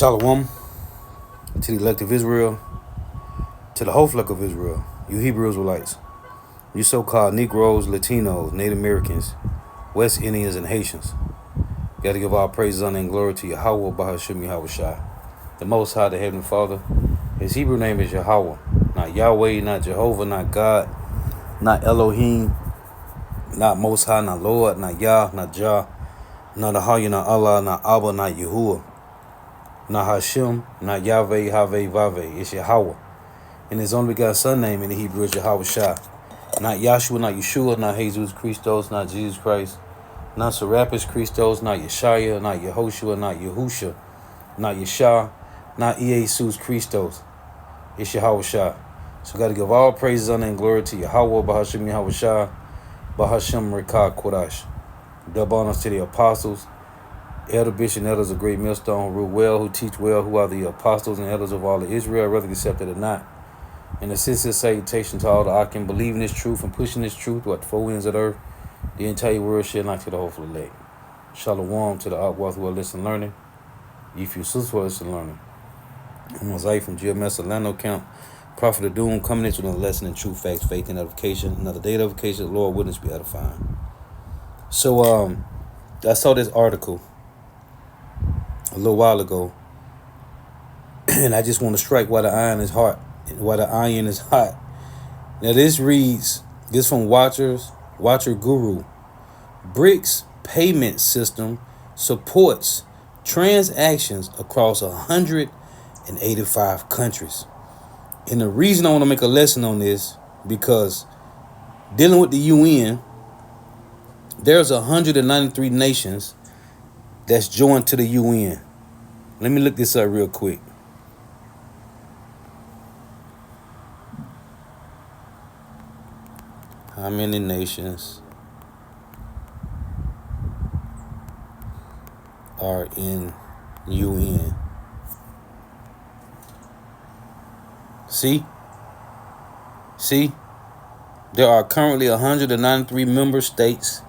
Shalom to the elect of Israel, to the whole flock of Israel, you Hebrew Israelites, you so-called Negroes, Latinos, Native Americans, West Indians, and Haitians. You got to give all praises, honor, and glory to Yahweh, Bahashim Yahweh Shai, the Most High, the Heavenly Father. His Hebrew name is Yahweh, not Yahweh, not Jehovah, not God, not Elohim, not Most High, not Lord, not Yah, not Jah, not Ahaya, not Allah, not Abba, not Yahuwah, not Hashem, not Yahweh, Haveh, Vaveh. It's Yahweh. And his only begotten son name in the Hebrew is Yahweh Shai. Not Yahshua, not Yeshua, not Jesus Christos, not Jesus Christ, not Serapis Christos, not Yeshaya, not Yehoshua, not Yahusha, not Yeshua, not Jesus Christos. It's Yahweh Shai. So we got to give all praises, honor, and glory to Yahweh, Bahashim Yahweh Shai, Bahashim Rekah Kodash. Double honors to the apostles, elder bishop and elders of great millstone, who rule well, who teach well, who are the apostles and elders of all of Israel, whether accepted or not. And a sincere salutation to all the Akim believing this truth and pushing this truth throughout the four winds of the earth, the entire world, share not to the hopeful elect. Shalom to the Akwath who are listening learning. If you sis who are listening learning. I'm Mosaic from GMS Orlando Camp. Prophet of Doom coming into the lesson in truth, facts, faith, and edification. Another day of edification, the Lord witness be edifying. So I saw this article a little while ago, and I just want to strike while the iron is hot. While the iron is hot. Now this reads, this from Watcher Guru. BRICS payment system supports transactions across 185 countries. And the reason I want to make a lesson on this, because dealing with the UN, there's 193 nations that's joined to the UN. Let me look this up real quick. How many nations are in UN? See? There are currently 193 member states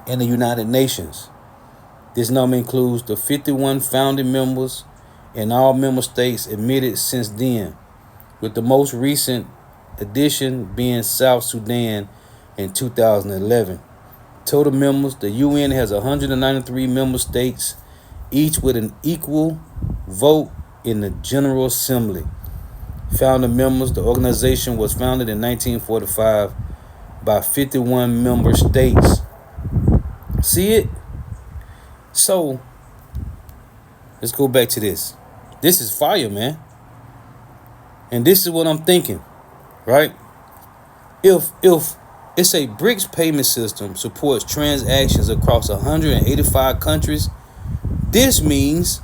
in the United Nations. This number includes the 51 founding members and all member states admitted since then, with the most recent addition being South Sudan in 2011. Total members, the UN has 193 member states, each with an equal vote in the General Assembly. Founding members, the organization was founded in 1945 by 51 member states. See it? So, let's go back to this. This is fire, man. And this is what I'm thinking, right? If it's a BRICS payment system supports transactions across 185 countries, this means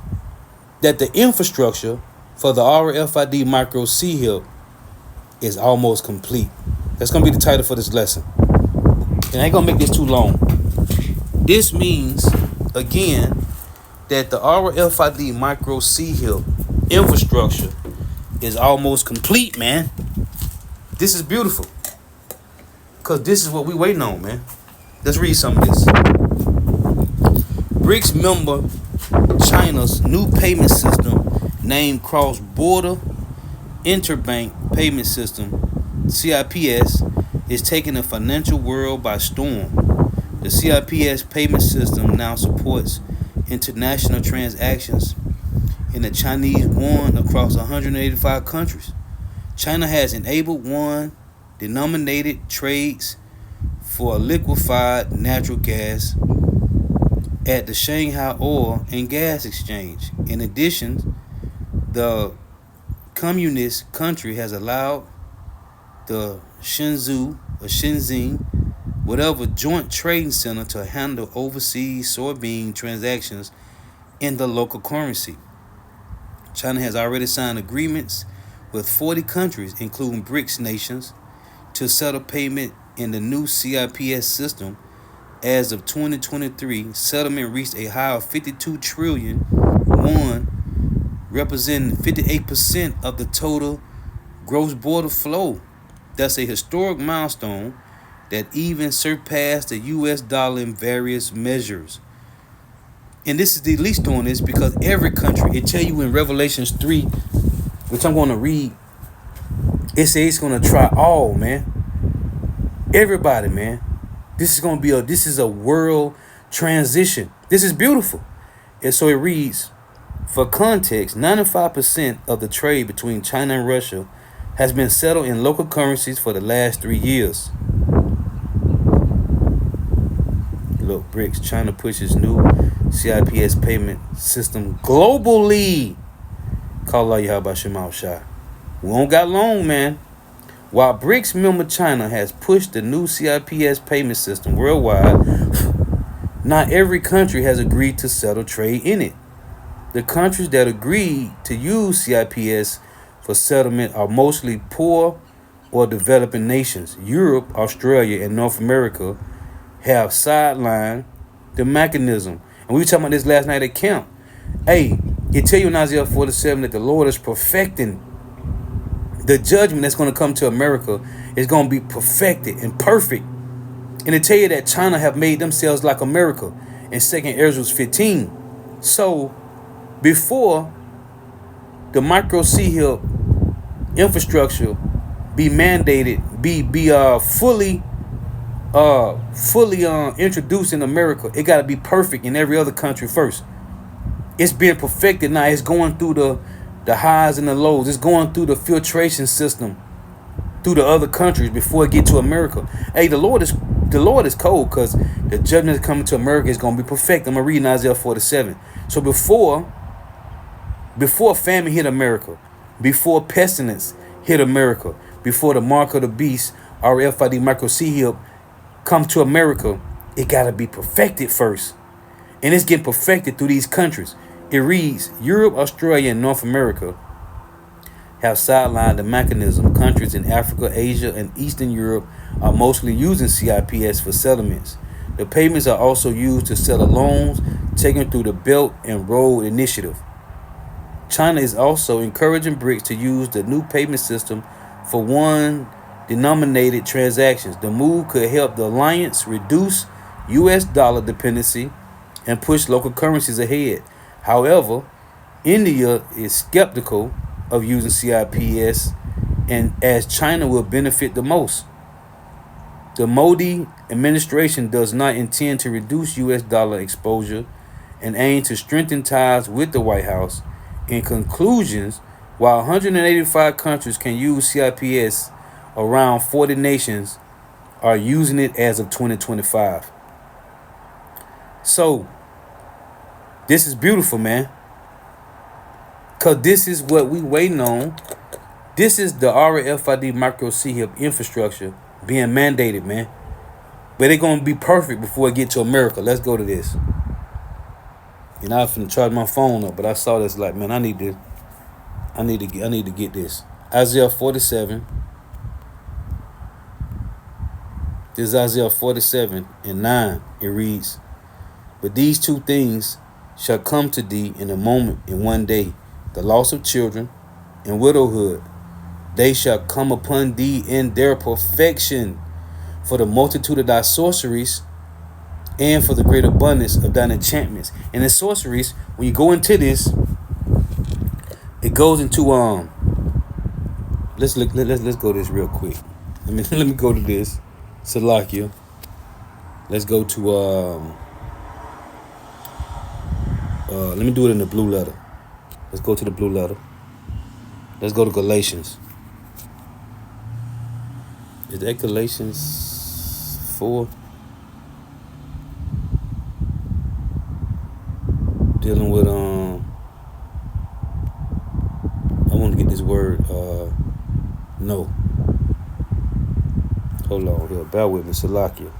that the infrastructure for the RFID micro C-HIP is almost complete. That's going to be the title for this lesson. And I ain't going to make this too long. This means, again, that the RFID micro C-HIP infrastructure is almost complete, man. This is beautiful. Because this is what we waiting on, man. Let's read some of this. BRICS member China's new payment system named Cross-Border Interbank Payment System, CIPS, is taking the financial world by storm. The CIPS payment system now supports international transactions in the Chinese yuan across 185 countries. China has enabled yuan-denominated trades for liquefied natural gas at the Shanghai Oil and Gas Exchange. In addition, the communist country has allowed the Shenzhen, whatever joint trading center, to handle overseas soybean transactions in the local currency. China has already signed agreements with 40 countries, including BRICS nations, to settle payment in the new CIPS system. As of 2023, settlement reached a high of 52 trillion won, representing 58% of the total gross border flow. That's a historic milestone that even surpassed the US dollar in various measures. And this is the least doing this because every country, it tell you in Revelations 3, which I'm going to read, it says it's going to try all, man. Everybody, man. This is a world transition. This is beautiful. And so it reads, for context, 95% of the trade between China and Russia has been settled in local currencies for the last 3 years. Look, BRICS, China pushes new CIPS payment system globally. Call Allah Yahweh Shema Shah. We don't got long, man. While BRICS member China has pushed the new CIPS payment system worldwide, not every country has agreed to settle trade in it. The countries that agreed to use CIPS for settlement are mostly poor or developing nations. Europe, Australia, and North America have sidelined the mechanism. And we were talking about this last night at camp. Hey, it tell you in Isaiah 47 that the Lord is perfecting the judgment that's going to come to America is going to be perfected and perfect. And it tell you that China have made themselves like America in 2nd Ezra 15. So before the micro C-HIP infrastructure be mandated, be fully introduced in America, it got to be perfect in every other country first. It's being perfected now. It's going through the highs and the lows. It's going through the filtration system through the other countries before it get to America. Hey, the Lord is cold because the judgment that's coming to America is going to be perfect. I'm going to read in Isaiah 47. So before famine hit America, before pestilence hit America, before the mark of the beast, RFID micro C-HIP come to America, it got to be perfected first. And it's getting perfected through these countries. It reads, Europe, Australia, and North America have sidelined the mechanism. Countries in Africa, Asia, and Eastern Europe are mostly using CIPS for settlements. The payments are also used to settle loans taken through the Belt and Road Initiative. China is also encouraging BRICS to use the new payment system for one-denominated transactions. The move could help the alliance reduce U.S. dollar dependency and push local currencies ahead. However, India is skeptical of using CIPS, and as China will benefit the most. The Modi administration does not intend to reduce U.S. dollar exposure and aim to strengthen ties with the White House. In conclusions, while 185 countries can use CIPS, around 40 nations are using it as of 2025. So, this is beautiful, man. Because this is what we waiting on. This is the RFID micro C-HIP infrastructure being mandated, man. But it's going to be perfect before it get to America. Let's go to this. And I was finna charge my phone up, but I saw this like, man, I need to get this. Isaiah 47. This is Isaiah 47 and 9. It reads, but these two things shall come to thee in a moment, in one day, the loss of children and widowhood. They shall come upon thee in their perfection, for the multitude of thy sorceries and for the great abundance of thine enchantments. And in sorceries, when you go into this, it goes into let's go to this real quick. Let me go to this. Salakia. Let's go to let me do it in the blue letter. Let's go to the blue letter. Let's go to Galatians. Is that Galatians 4? Dealing with I want to get this word no. Hold on here. Bear with me. Salakia.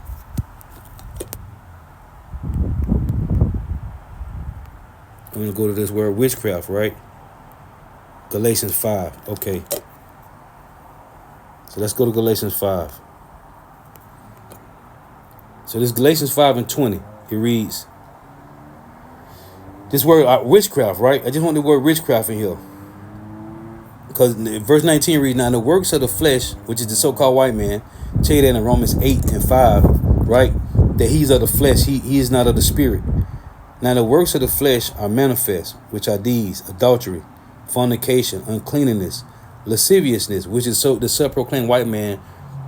I'm going to go to this word witchcraft, right? Galatians 5. Okay. So let's go to Galatians 5. So this Galatians 5 and 20. It reads, this word witchcraft, right? I just want the word witchcraft in here. Because verse 19 reads, now the works of the flesh, which is the so-called white man, tell you that in Romans 8 and 5, right? That he's of the flesh. He is not of the spirit. Now the works of the flesh are manifest, which are these: adultery, fornication, uncleanness, lasciviousness, which is so the self-proclaimed white man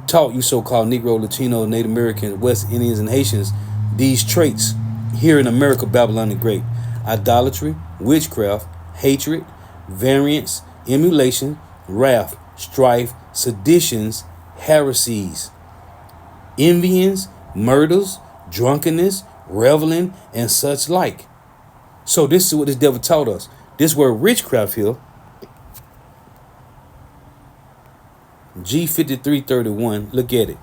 taught you so-called Negro, Latino, Native Americans, West Indians, and Haitians these traits here in America, Babylon the Great: idolatry, witchcraft, hatred, variance, emulation, wrath, strife, seditions, heresies, envyings, murders, drunkenness, reveling, and such like. So this is what this devil taught us. This word witchcraft here, G5331, look at it.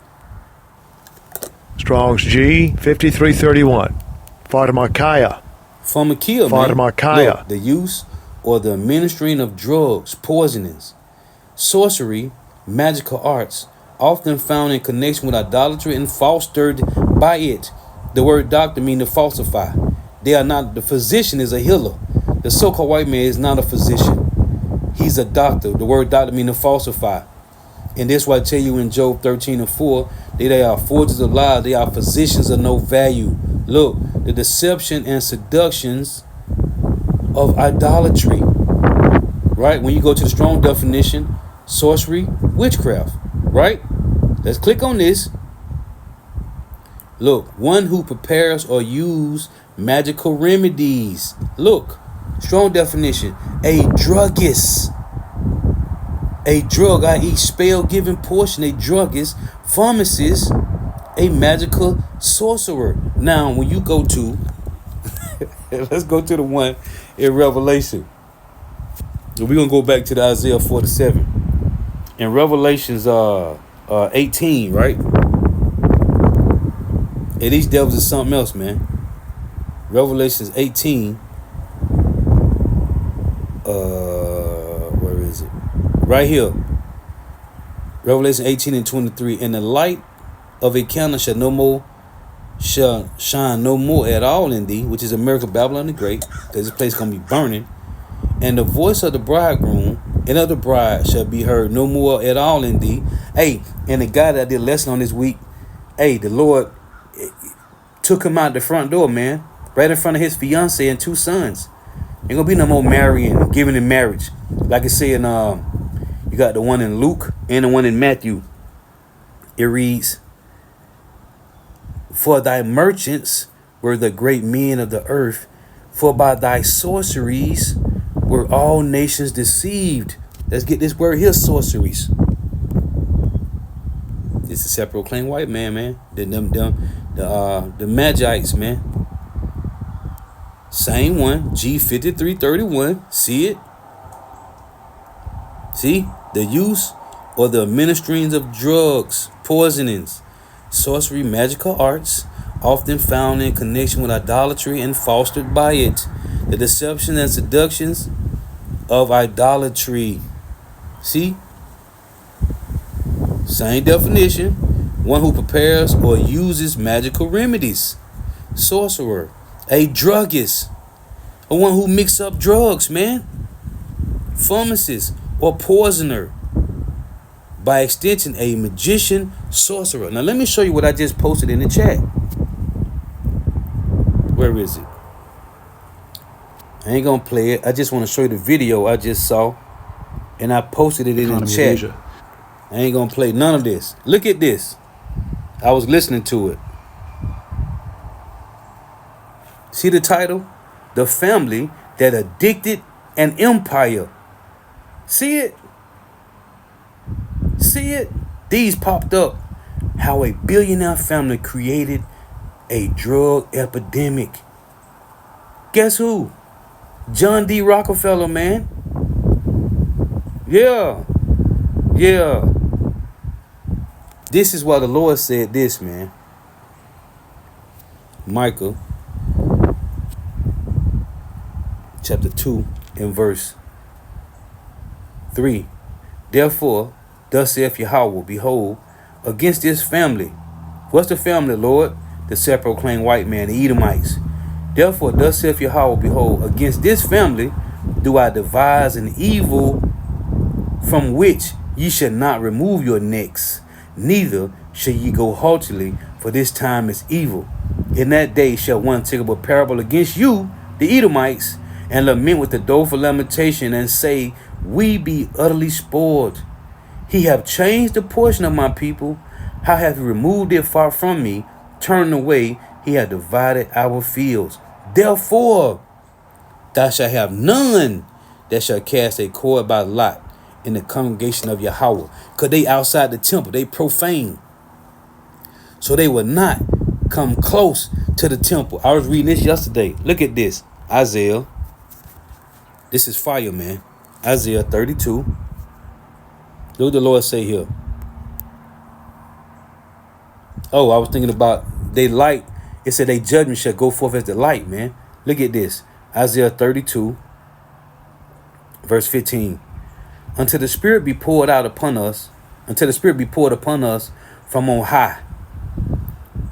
Strong's G 5331. Pharmakia. Pharmakia, man. Pharmakia. Look, the use or the administering of drugs, poisonings, sorcery, magical arts, often found in connection with idolatry and fostered by it. The word doctor means to falsify. They are not. The physician is a healer. The so-called white man is not a physician. He's a doctor. The word doctor means to falsify. And that's why I tell you in Job 13:4, they are forgers of lies. They are physicians of no value. Look, the deception and seductions of idolatry. Right? When you go to the strong definition, sorcery, witchcraft. Right? Let's click on this. Look, one who prepares or use magical remedies. Look, strong definition, a druggist. A drug, i.e. spell-giving portion, a druggist, pharmacist, a magical sorcerer. Now, when you go to, let's go to the one in Revelation. We're going to go back to the Isaiah 47. In Revelations 18, right? And these devils is something else, man. Revelations 18. Where is it? Right here. Revelation 18:23. And the light of a candle shall shine no more at all in thee, which is America, Babylon the Great, because this place is going to be burning. And the voice of the bridegroom and of the bride shall be heard no more at all in thee. Hey, and the guy that I did a lesson on this week, hey, the Lord took him out the front door, man, right in front of his fiance and 2 sons. Ain't gonna be no more marrying, giving in marriage. Like I say in you got the one in Luke and the one in Matthew. It reads, for thy merchants were the great men of the earth, for by thy sorceries were all nations deceived. Let's get this word here, sorceries. It's a separate proclaimed white man, man. The Magites, man. Same one, G5331. See it? See? The use or the administering of drugs, poisonings, sorcery, magical arts, often found in connection with idolatry and fostered by it. The deception and seductions of idolatry. See? Same definition. One who prepares or uses magical remedies. Sorcerer. A druggist. Or one who mixes up drugs, man. Pharmacist or poisoner. By extension, a magician, sorcerer. Now let me show you what I just posted in the chat. Where is it? I ain't gonna play it. I just want to show you the video I just saw. And I posted it in the chat. I ain't gonna play none of this. Look at this. I was listening to it. See the title? The family that addicted an empire. See it? See it? These popped up. How a billionaire family created a drug epidemic. Guess who? John D. Rockefeller, man. Yeah. Yeah. This is why the Lord said this, man. Micah chapter 2 and verse 3. Therefore, thus saith Yahweh, behold, against this family. What's the family, Lord? The self-proclaimed white man, the Edomites. Therefore, thus saith Yahweh, behold, against this family do I devise an evil from which ye shall not remove your necks, neither shall ye go haughtily, for this time is evil. In that day shall one take up a parable against you, the Edomites, and lament with the doleful lamentation, and say, we be utterly spoiled. He have changed the portion of my people. How hath he removed it far from me? Turned away, he hath divided our fields. Therefore, thou shalt have none that shall cast a cord by lot in the congregation of Yahweh. Because they outside the temple, they profane. So they will not come close to the temple. I was reading this yesterday. Look at this. Isaiah. This is fire, man. Isaiah 32. Look what the Lord say here. Oh, I was thinking about they light. It said they judgment shall go forth as the light, man. Look at this. Isaiah 32, verse 15. Until the Spirit be poured out upon us, until the Spirit be poured upon us from on high,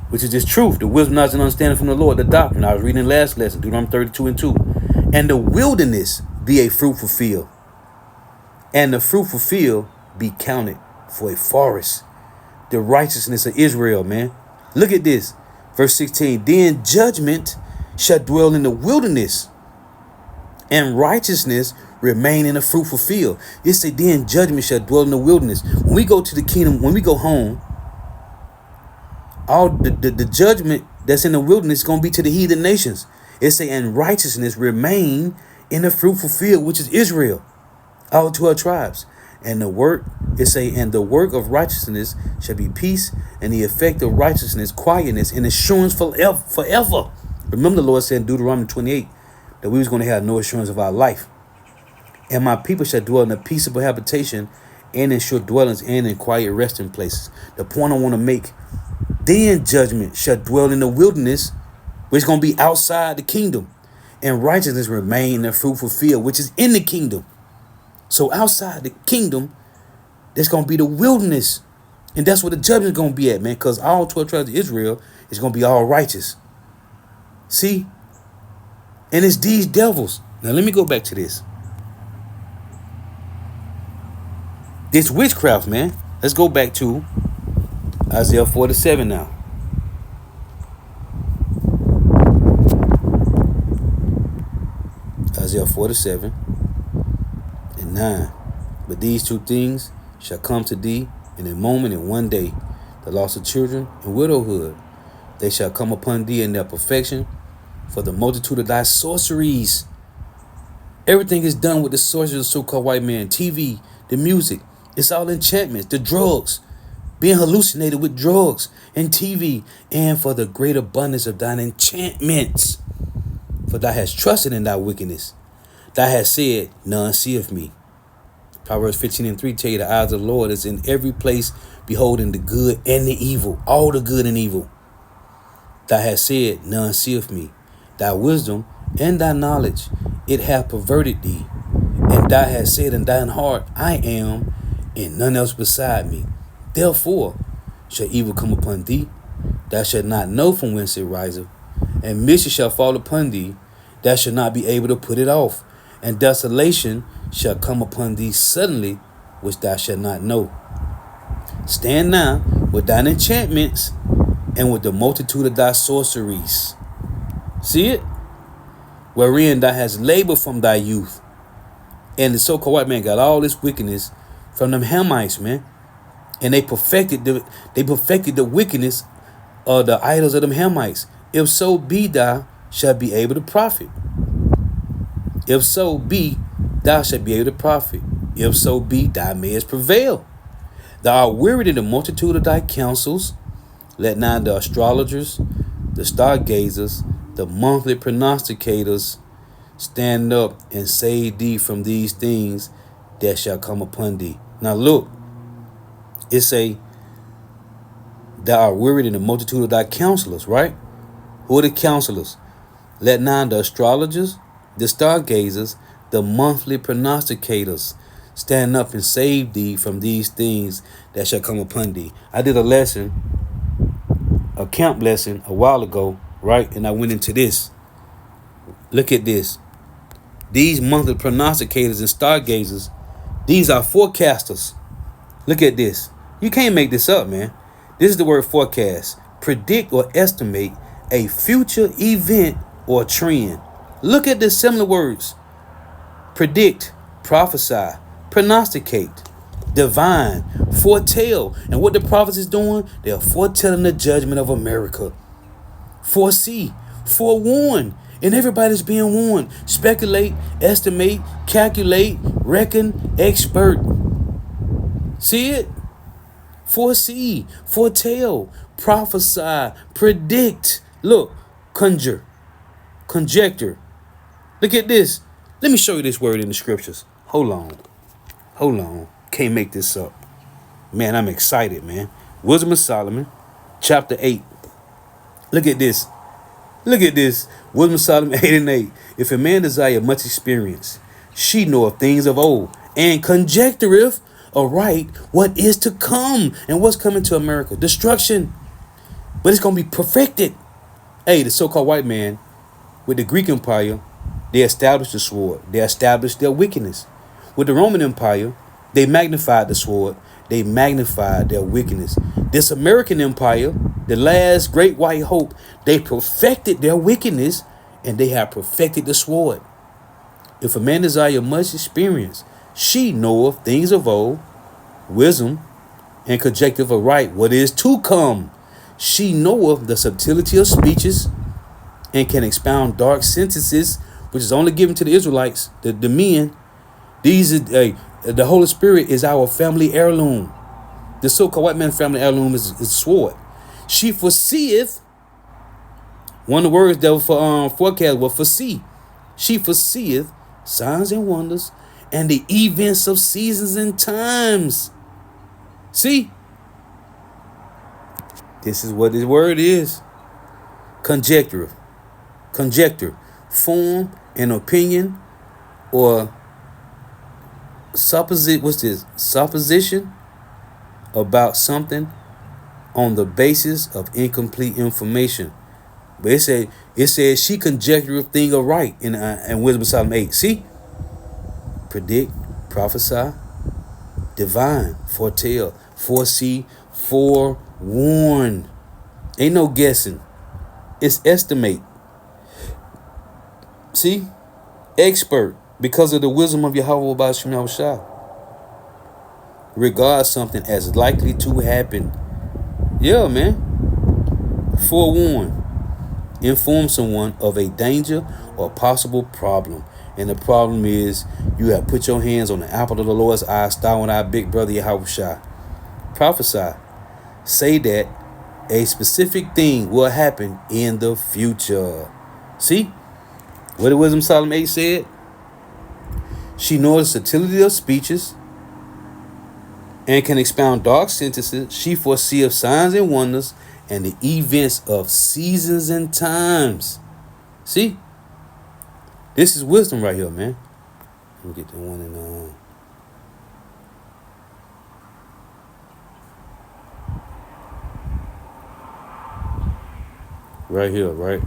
which is this truth, the wisdom, knowledge, and understanding from the Lord, the doctrine. I was reading last lesson, Deuteronomy 32 and 2. And the wilderness be a fruitful field, and the fruitful field be counted for a forest. The righteousness of Israel, man. Look at this. Verse 16. Then judgment shall dwell in the wilderness, and righteousness remain in a fruitful field. It said, then judgment shall dwell in the wilderness. When we go to the kingdom, when we go home, all the judgment that's in the wilderness is going to be to the heathen nations. It say, and righteousness remain in a fruitful field, which is Israel, all 12 tribes. And the work, it say, and the work of righteousness shall be peace, and the effect of righteousness, quietness, and assurance forever. Remember the Lord said in Deuteronomy 28 that we was going to have no assurance of our life. And my people shall dwell in a peaceable habitation, and in sure dwellings, and in quiet resting places. The point I want to make, then judgment shall dwell in the wilderness, which is going to be outside the kingdom, and righteousness remain in a fruitful field, which is in the kingdom. So outside the kingdom, there's going to be the wilderness. And that's where the judgment is going to be at, man. Because all 12 tribes of Israel is going to be all righteous. See? And it's these devils. Now, let me go back to this. This witchcraft, man. Let's go back to Isaiah 47 now. Isaiah 47 and 9. But these two things shall come to thee in a moment, in one day: the loss of children and widowhood. They shall come upon thee in their perfection, for the multitude of thy sorceries. Everything is done with the sorceries of the so-called white man. TV, the music, it's all enchantments, the drugs, being hallucinated with drugs and TV, and for the great abundance of thine enchantments. For thou hast trusted in thy wickedness. Thou hast said, none seeth me. Proverbs 15 and 3 tell you the eyes of the Lord is in every place, beholding the good and the evil, all the good and evil. Thou hast said, none seeth me. Thy wisdom and thy knowledge, it hath perverted thee. And thou hast said in thine heart, I am, and none else beside me. Therefore shall evil come upon thee. Thou shalt not know from whence it riseth. And mischief shall fall upon thee. Thou shalt not be able to put it off. And desolation shall come upon thee suddenly, which thou shalt not know. Stand now with thine enchantments, and with the multitude of thy sorceries. See it? Wherein thou hast labored from thy youth. And the so-called white man got all this wickedness from them Hamites, man. And they perfected the wickedness of the idols of them Hamites. If so be thou shalt be able to profit. If so be thou shalt be able to profit. If so be thou mayest prevail. Thou art wearied in the multitude of thy counsels. Let not the astrologers, the stargazers, the monthly prognosticators stand up and save thee from these things that shall come upon thee. Now look, it say, thou art wearied in the multitude of thy counselors, right? Who are the counselors? Let not the astrologers, the stargazers, the monthly prognosticators stand up and save thee from these things that shall come upon thee. I did a camp lesson a while ago, right? And I went into this. Look at this. These monthly prognosticators and stargazers, these are forecasters. Look at this. You can't make this up, man. This is the word forecast. Predict or estimate a future event or trend. Look at the similar words: predict, prophesy, prognosticate, divine, foretell. And what the prophets is doing, they're foretelling the judgment of America. Foresee, forewarn, and everybody's being warned. Speculate, estimate, calculate, reckon, expert. See it? Foresee, foretell, prophesy, predict. Look, conjure, conjecture. Look at this. Let me show you this word in the scriptures. Hold on. Can't make this up. Man, I'm excited, man. Wisdom of Solomon, chapter 8. Look at this. Wisdom of Solomon 8 and 8. If a man desire much experience, she knoweth things of old, and conjectureth aright what is to come. And what's coming to America? Destruction. But it's going to be perfected. Hey, the so-called white man with the Greek Empire, they established the sword. They established their wickedness. With the Roman Empire, they magnified the sword. They magnified their wickedness. This American Empire, the last great white hope, they perfected their wickedness, and they have perfected the sword. If a man desire much experience, she knoweth things of old, wisdom, and conjectureth aright what is to come. She knoweth the subtlety of speeches, and can expound dark sentences, which is only given to the Israelites, the men. The Holy Spirit is our family heirloom. The so-called white man family heirloom is sword. She foreseeth. One of the words that for forecast was foresee. She foreseeth signs and wonders and the events of seasons and times. See? This is what this word is. Conjecture, form an opinion or supposition about something on the basis of incomplete information. But it says she conjectureth thing aright in Wisdom of Solomon 8. See? Predict, prophesy, divine, foretell, foresee, forewarn. Ain't no guessing. It's estimate. See? Expert, because of the wisdom of Yahweh Ba'ashem Yahushua. Regard something as likely to happen. Yeah, man. Forewarn. Inform someone of a danger or possible problem. And the problem is you have put your hands on the apple of the Lord's eye, starring our big brother Yahushua. Prophesy. Say that a specific thing will happen in the future. See? What did Wisdom Solomon 8 said? She knows the subtlety of speeches and can expound dark sentences. She foreseeth signs and wonders and the events of seasons and times. See? This is wisdom right here, man. Let me get the one in right here, right?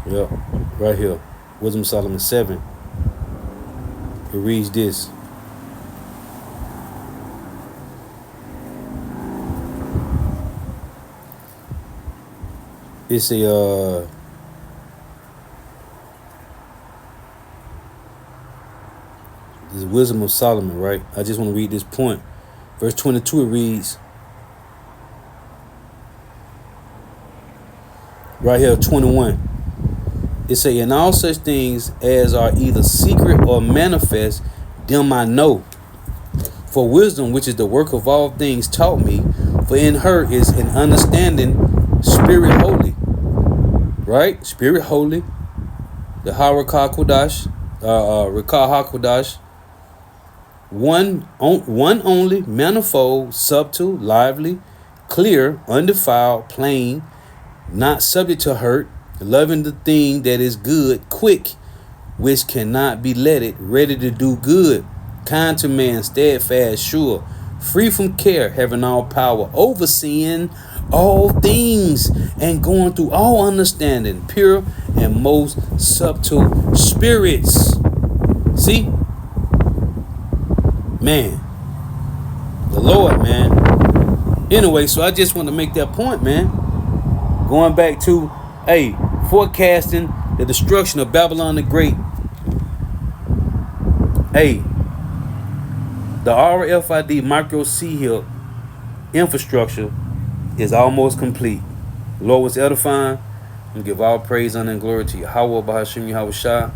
Yep, right here. Wisdom of Solomon 7. It reads this. It's a this is Wisdom of Solomon, right? I just want to read this point. Verse 22, it reads, right here, 21. It say, in all such things as are either secret or manifest, them I know. For wisdom, which is the work of all things, taught me. For in her is an understanding, spirit holy. Right? Spirit holy. The Harakah Kodash. Rakah HaKodash. One only, manifold, subtle, lively, clear, undefiled, plain, not subject to hurt, loving the thing that is good, quick, which cannot be letted, ready to do good, kind to man, steadfast, sure, free from care, having all power, overseeing all things, and going through all understanding, pure and most subtle spirits. See? Man. The Lord, man. Anyway, so I just want to make that point, man. Going back to, forecasting the destruction of Babylon the Great. The RFID micro C-HIP infrastructure is almost complete. The Lord was edifying and give all praise, honor, and glory to Yahweh, Bahashim Yahweh Shah,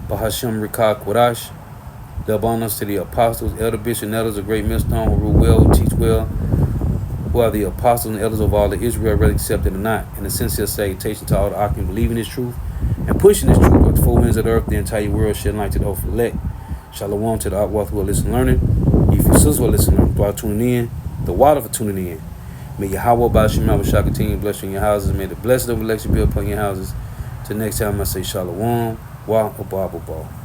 Bahashim Rikah Quadash. Double honors to the apostles, elder bishops, and elders of great millstone who rule well, who teach well, who are the apostles and elders of all of Israel, whether accepted or not. And a sincere salutation to all the Akim believing this truth and pushing this truth with the four winds of the earth, the entire world, shedding light to the hopeful elect. Shalom to the Akwath who are listening learning. If you sisters who are listening learning, throughout tuning in, the water for tuning in. May Yahweh Bashim Yahweh Shah continue to bless you in your houses. May the blessed of election be upon your houses. Till next time, I say Shalom, Wa Abba.